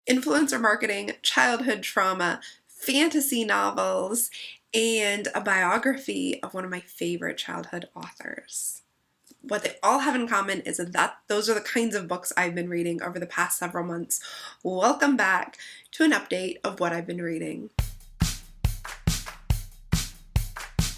influencer marketing, childhood trauma, fantasy novels, and a biography of one of my favorite childhood authors. What they all have in common is that those are the kinds of books I've been reading over the past several months. Welcome back to an update of what I've been reading.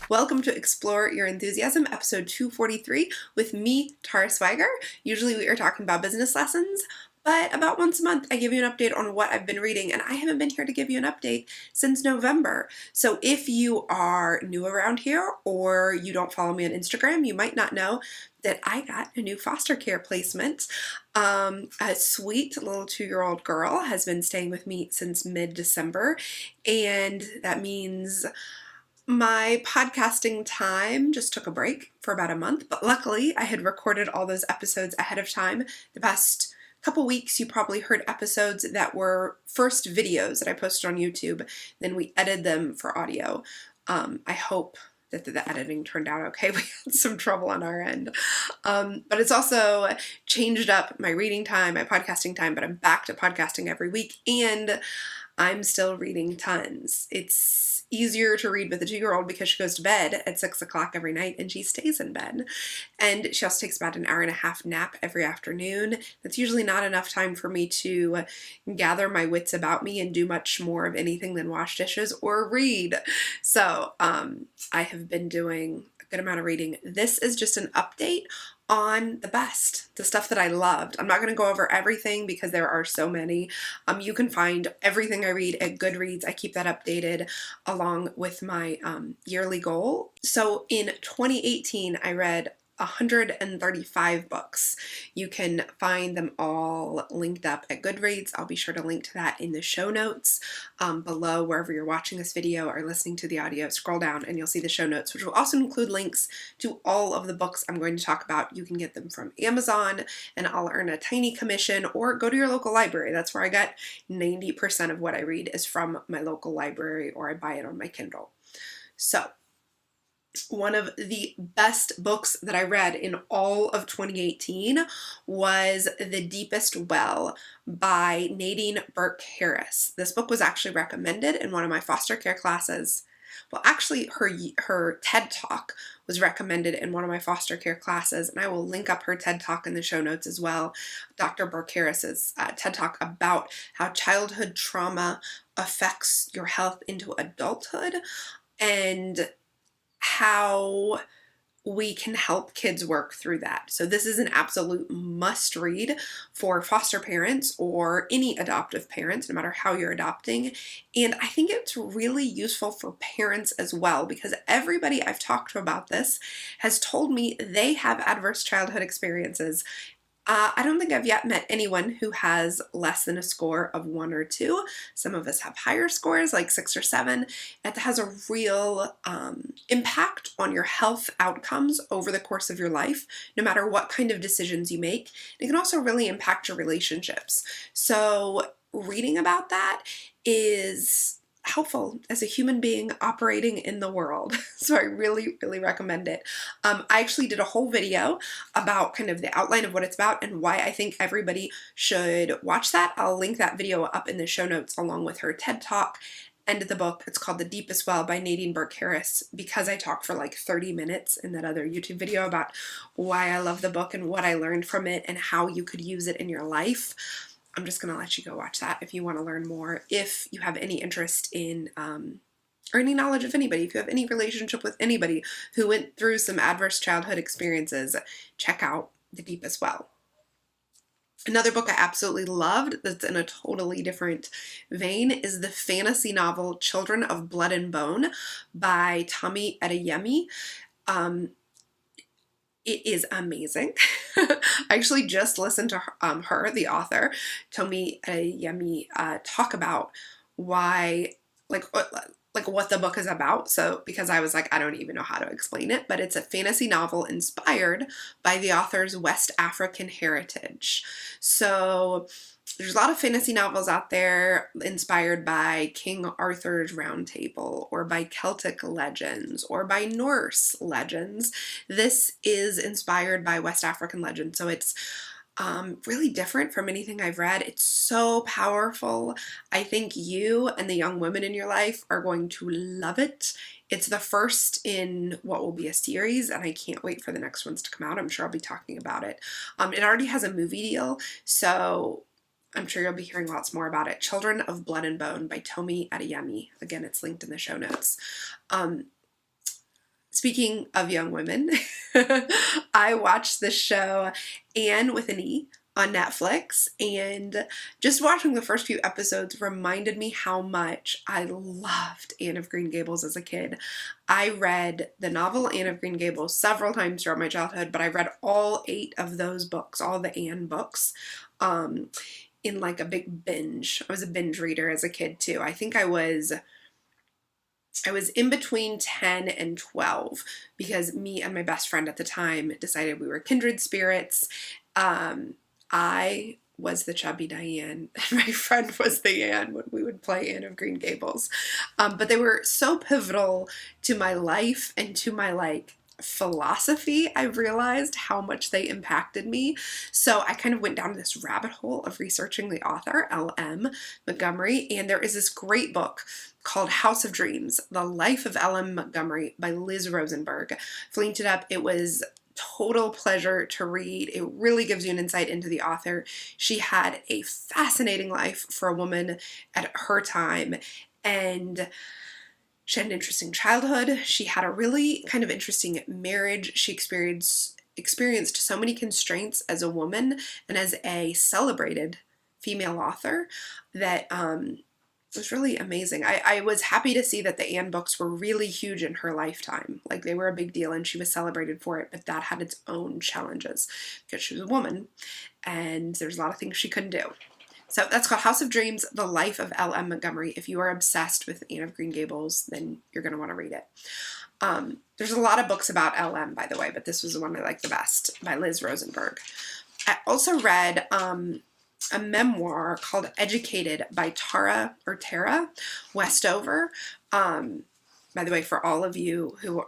Welcome to Explore Your Enthusiasm, episode 243, with me, Tara Swiger. Usually we are talking about business lessons, but about once a month I give you an update on what I've been reading, and I haven't been here to give you an update since November. So if you are new around here or you don't follow me on Instagram, you might not know that I got a new foster care placement. A sweet little 2-year-old girl has been staying with me since mid-December, and that means my podcasting time just took a break for about a month, but luckily I had recorded all those episodes ahead of time. The past couple weeks you probably heard episodes that were first videos that I posted on YouTube, then we edited them for audio. I hope that the editing turned out okay. We had some trouble on our end. But it's also changed up my reading time, my podcasting time, but I'm back to podcasting every week, and I'm still reading tons. It's easier to read with a 2-year-old because she goes to bed at 6 o'clock every night and she stays in bed. And she also takes about an hour and a half nap every afternoon. That's usually not enough time for me to gather my wits about me and do much more of anything than wash dishes or read. So I have been doing a good amount of reading. This is just an update on the best, the stuff that I loved. I'm not going to go over everything because there are so many. You can find everything I read at Goodreads. I keep that updated along with my yearly goal. So in 2018, I read 135 books. You can find them all linked up at Goodreads. I'll be sure to link to that in the show notes below wherever you're watching this video or listening to the audio. Scroll down and you'll see the show notes, which will also include links to all of the books I'm going to talk about. You can get them from Amazon and I'll earn a tiny commission, or go to your local library. That's where I get 90% of what I read is from my local library, or I buy it on my Kindle. So one of the best books that I read in all of 2018 was The Deepest Well by Nadine Burke Harris. This book was actually recommended in one of my foster care classes. Well, actually, her TED Talk was recommended in one of my foster care classes, and I will link up her TED Talk in the show notes as well. Dr. Burke Harris's TED Talk about how childhood trauma affects your health into adulthood, and how we can help kids work through that. So this is an absolute must read for foster parents or any adoptive parents, no matter how you're adopting. And I think it's really useful for parents as well, because everybody I've talked to about this has told me they have adverse childhood experiences. I don't think I've yet met anyone who has less than a score of 1 or 2. Some of us have higher scores, like 6 or 7. It has a real impact on your health outcomes over the course of your life, no matter what kind of decisions you make. It can also really impact your relationships. So reading about that is helpful as a human being operating in the world. So I really, really recommend it. I actually did a whole video about kind of the outline of what it's about and why I think everybody should watch that. I'll link that video up in the show notes along with her TED Talk and the book. It's called The Deepest Well by Nadine Burke Harris, because I talked for like 30 minutes in that other YouTube video about why I love the book and what I learned from it and how you could use it in your life. I'm just going to let you go watch that if you want to learn more. If you have any interest in, or any knowledge of anybody, if you have any relationship with anybody who went through some adverse childhood experiences, check out The Deepest Well. Another book I absolutely loved that's in a totally different vein is the fantasy novel Children of Blood and Bone by Tomi Adeyemi. It is amazing. I actually just listened to her, the author, Tomi Adeyemi, talk about why, what the book is about. So, because I was like, I don't even know how to explain it, but it's a fantasy novel inspired by the author's West African heritage. So there's a lot of fantasy novels out there inspired by King Arthur's Round Table, or by Celtic legends, or by Norse legends. This is inspired by West African legends. So it's Really different from anything I've read. It's so powerful. I think you and the young women in your life are going to love it. It's the first in what will be a series, and I can't wait for the next ones to come out. I'm sure I'll be talking about it. It already has a movie deal, so I'm sure you'll be hearing lots more about it. Children of Blood and Bone by Tomi Adeyemi. Again, it's linked in the show notes. Speaking of young women, I watched the show Anne with an E on Netflix, and just watching the first few episodes reminded me how much I loved Anne of Green Gables as a kid. I read the novel Anne of Green Gables several times throughout my childhood, but I read all 8 of those books, all the Anne books, in like a big binge. I was a binge reader as a kid too. I think I was in between 10 and 12 because me and my best friend at the time decided we were kindred spirits. I was the chubby Diane and my friend was the Anne when we would play Anne of Green Gables. But they were so pivotal to my life and to my philosophy. I realized how much they impacted me. So I kind of went down this rabbit hole of researching the author, L.M. Montgomery, and there is this great book called House of Dreams, The Life of L.M. Montgomery by Liz Rosenberg. I've linked it up. It was total pleasure to read. It really gives you an insight into the author. She had a fascinating life for a woman at her time, and she had an interesting childhood. She had a really kind of interesting marriage. She experienced so many constraints as a woman and as a celebrated female author that it was really amazing. I was happy to see that the Anne books were really huge in her lifetime. Like, they were a big deal and she was celebrated for it, but that had its own challenges because she was a woman and there's a lot of things she couldn't do. So that's called House of Dreams, The Life of L.M. Montgomery. If you are obsessed with Anne of Green Gables, then you're going to want to read it. There's a lot of books about L.M., by the way, but this was the one I liked the best, by Liz Rosenberg. I also read a memoir called Educated by Tara Westover. By the way, for all of you who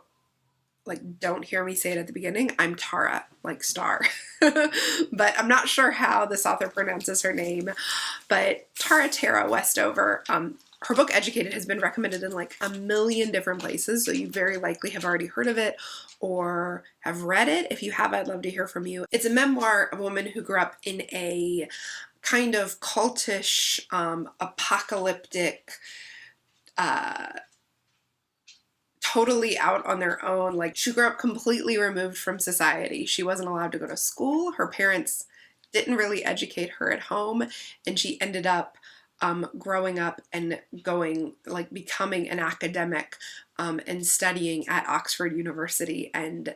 don't hear me say it at the beginning, I'm Tara, like star. But I'm not sure how this author pronounces her name. But Tara Westover, her book Educated has been recommended in like a million different places, so you very likely have already heard of it or have read it. If you have, I'd love to hear from you. It's a memoir of a woman who grew up in a kind of cultish, apocalyptic, totally out on their own. Like, she grew up completely removed from society. She wasn't allowed to go to school. Her parents didn't really educate her at home, and she ended up growing up and becoming an academic and studying at Oxford University. And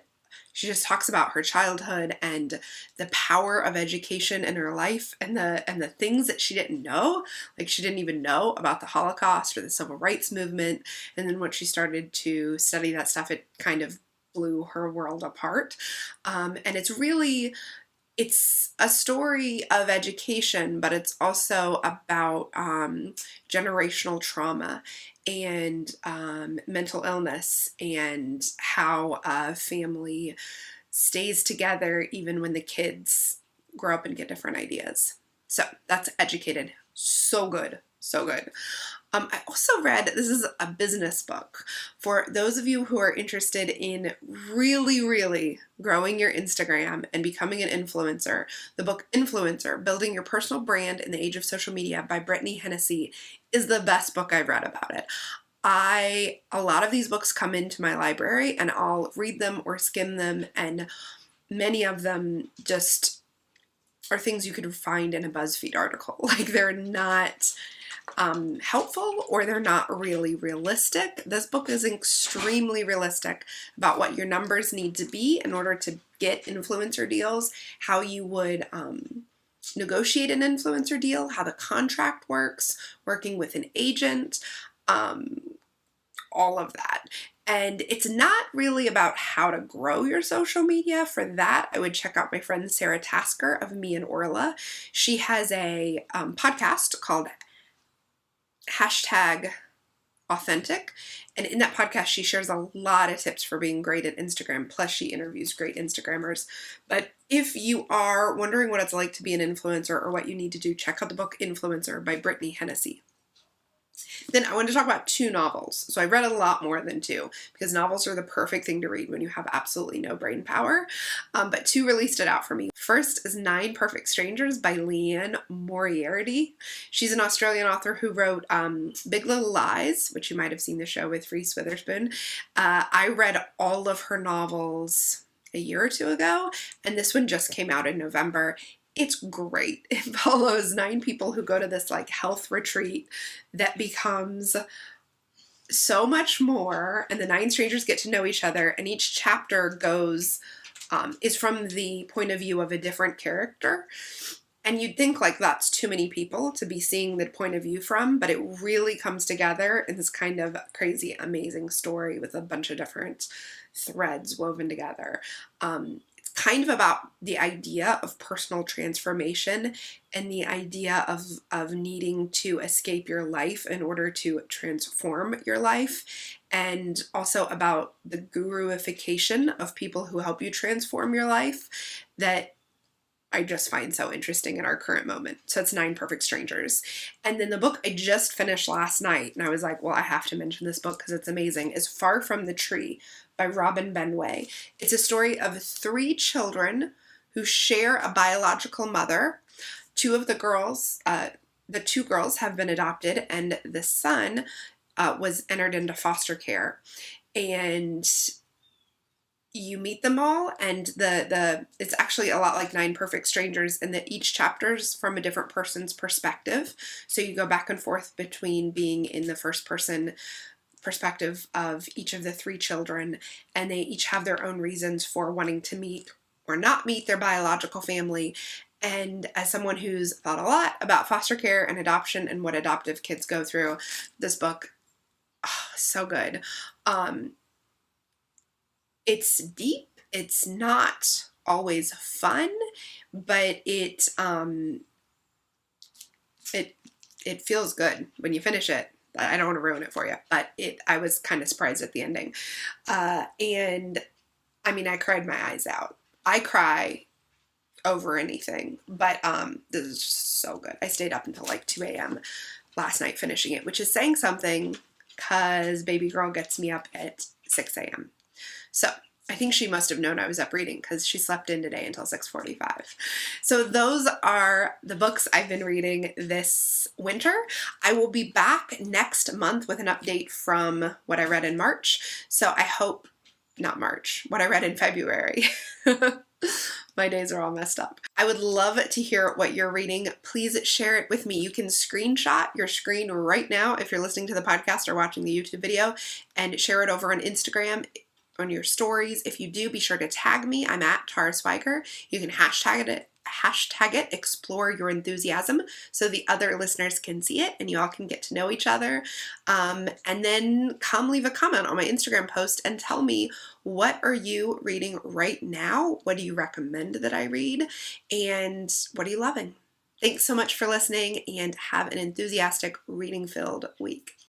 she just talks about her childhood and the power of education in her life and the things that she didn't know. Like, she didn't even know about the Holocaust or the Civil Rights Movement. And then when she started to study that stuff, it kind of blew her world apart. And it's a story of education, but it's also about generational trauma and mental illness and how a family stays together even when the kids grow up and get different ideas. So that's Educated. So good. So good. I also read, this is a business book for those of you who are interested in really growing your Instagram and becoming an influencer. The book Influencer, Building Your Personal Brand in the Age of Social Media by Brittany Hennessy is the best book I've read about it. A lot of these books come into my library and I'll read them or skim them, and many of them just are things you could find in a BuzzFeed article. Like, they're not helpful or they're not really realistic. This book is extremely realistic about what your numbers need to be in order to get influencer deals, how you would negotiate an influencer deal, how the contract works, working with an agent, all of that. And it's not really about how to grow your social media. For that, I would check out my friend Sarah Tasker of Me and Orla. She has a podcast called authentic. And in that podcast, she shares a lot of tips for being great at Instagram. Plus, she interviews great Instagrammers. But if you are wondering what it's like to be an influencer or what you need to do, check out the book Influencer by Brittany Hennessy. Then I wanted to talk about 2 novels. So I read a lot more than 2 because novels are the perfect thing to read when you have absolutely no brain power. But 2 really stood out for me. First is 9 Perfect Strangers by Leanne Moriarty. She's an Australian author who wrote Big Little Lies, which you might have seen the show with Reese Witherspoon. I read all of her novels a year or 2 ago, and this one just came out in November. It's great. It follows 9 people who go to this like health retreat that becomes so much more, and the 9 strangers get to know each other, and each chapter goes is from the point of view of a different character. And you'd think like that's too many people to be seeing the point of view from, but it really comes together in this kind of crazy, amazing story with a bunch of different threads woven together. Kind of about the idea of personal transformation and the idea of needing to escape your life in order to transform your life, and also about the guruification of people who help you transform your life that I just find so interesting in our current moment. So it's 9 Perfect Strangers. And then the book I just finished last night, and I was like, well, I have to mention this book because it's amazing, is Far From the Tree by Robin Benway. It's a story of 3 children who share a biological mother. 2 of the girls, the 2 girls have been adopted, and the son was entered into foster care. And you meet them all, and it's actually a lot like 9 Perfect Strangers in that each chapter's from a different person's perspective. So you go back and forth between being in the first person perspective of each of the 3 children, and they each have their own reasons for wanting to meet or not meet their biological family. And as someone who's thought a lot about foster care and adoption and what adoptive kids go through, this book, so good. It's deep. It's not always fun, but it feels good when you finish it. I don't want to ruin it for you, but I was kind of surprised at the ending. And I mean, I cried my eyes out. I cry over anything, but this is just so good. I stayed up until like 2 a.m. last night finishing it, which is saying something because baby girl gets me up at 6 a.m. So I think she must have known I was up reading because she slept in today until 6:45. So those are the books I've been reading this winter. I will be back next month with an update from what I read in March. So I hope, not March, what I read in February. My days are all messed up. I would love to hear what you're reading. Please share it with me. You can screenshot your screen right now if you're listening to the podcast or watching the YouTube video, and share it over on Instagram on your stories. If you do, be sure to tag me. I'm at Tara Swiger. You can hashtag it, explore your enthusiasm, so the other listeners can see it and you all can get to know each other. And then come leave a comment on my Instagram post and tell me, what are you reading right now? What do you recommend that I read? And what are you loving? Thanks so much for listening, and have an enthusiastic, reading-filled week.